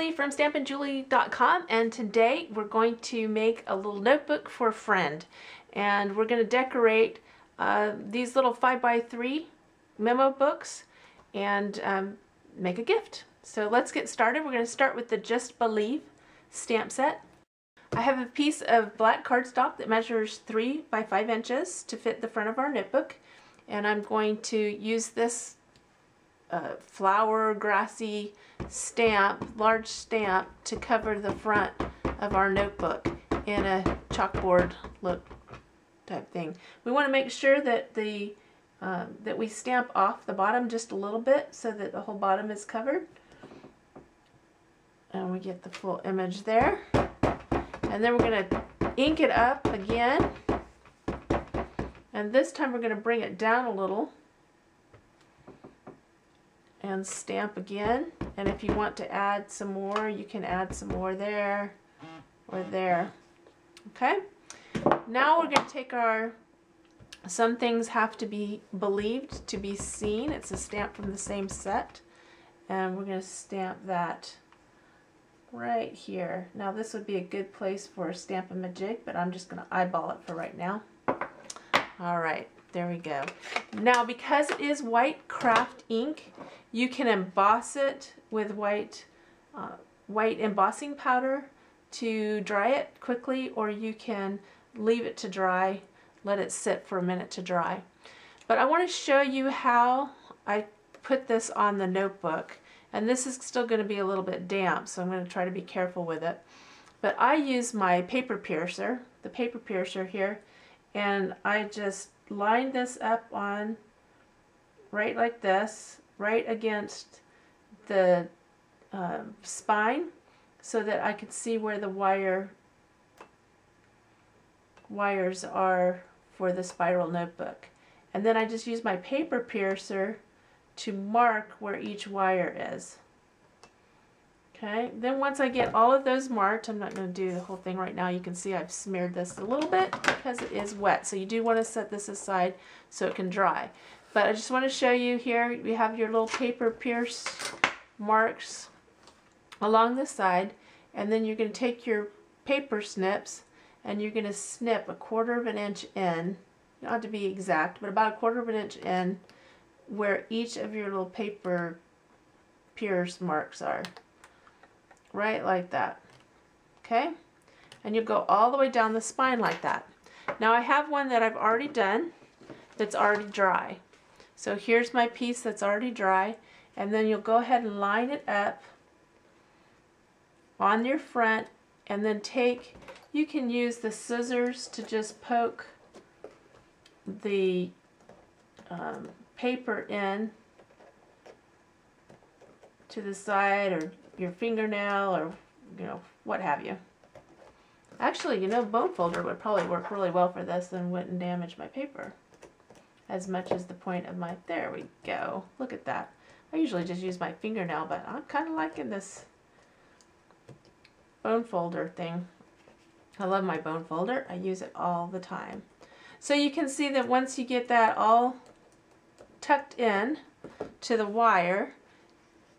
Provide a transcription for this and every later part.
Julie from stampinjulie.com, and today we're going to make a little notebook for a friend, and we're going to decorate these little 5x3 memo books and make a gift. So let's get started. We're going to start with the Just Believe stamp set. I have a piece of black cardstock that measures 3 by 5 inches to fit the front of our notebook, and I'm going to use this flower grassy stamp, large stamp, to cover the front of our notebook in a chalkboard look type thing. We want to make sure that that we stamp off the bottom just a little bit so that the whole bottom is covered, and we get the full image there. And then we're going to ink it up again, and this time we're going to bring it down a little and stamp again. And if you want to add some more, you can add some more there or there. Okay, now we're going to take our Some Things Have to Be Believed to Be Seen. It's a stamp from the same set, and we're going to stamp that right here. Now this would be a good place for Stamp-A-Majig, but I'm just going to eyeball it for right now. Alright, there we go. Now, because it is white craft ink, you can emboss it with white embossing powder to dry it quickly, or you can leave it to dry, let it sit for a minute to dry. But I want to show you how I put this on the notebook, and this is still going to be a little bit damp, so I'm going to try to be careful with it. But I use my paper piercer, the paper piercer here, and I just line this up on right like this, right against the spine, so that I could see where the wires are for the spiral notebook. And then I just use my paper piercer to mark where each wire is. Okay, then once I get all of those marked, I'm not going to do the whole thing right now. You can see I've smeared this a little bit because it is wet, so you do want to set this aside so it can dry. But I just want to show you here, you have your little paper pierce marks along the side, and then you're going to take your paper snips and you're going to snip 1/4 of an inch in. You don't have to be exact, but about 1/4 of an inch in where each of your little paper pierce marks are. Right like that. Okay? And you go all the way down the spine like that. Now I have one that I've already done that's already dry. So here's my piece that's already dry, and then you'll go ahead and line it up on your front, and then you can use the scissors to just poke the paper in to the side, or your fingernail, or what have you. Actually, bone folder would probably work really well for this and wouldn't damage my paper as much as the point of my, there we go, look at that. I usually just use my fingernail, but I'm kind of liking this bone folder thing. I love my bone folder. I use it all the time. So you can see that once you get that all tucked in to the wire,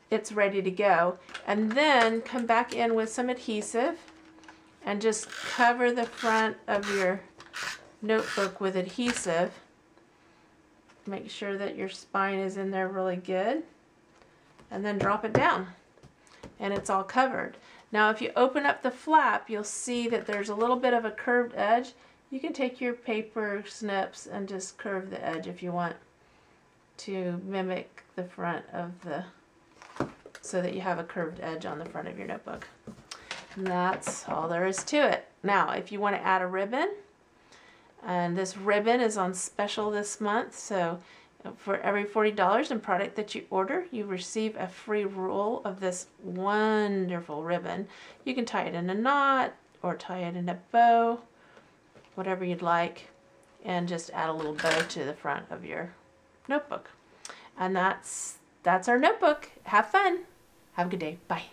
it's ready to go. And then come back in with some adhesive and just cover the front of your notebook with adhesive. Make sure that your spine is in there really good, and then drop it down and it's all covered. Now if you open up the flap, you'll see that there's a little bit of a curved edge. You can take your paper snips and just curve the edge if you want to mimic the front of so that you have a curved edge on the front of your notebook. And that's all there is to it. Now if you want to add a ribbon, and this ribbon is on special this month, so for every $40 in product that you order, you receive a free roll of this wonderful ribbon. You can tie it in a knot or tie it in a bow, whatever you'd like, and just add a little bow to the front of your notebook. And that's our notebook. Have fun. Have a good day. Bye.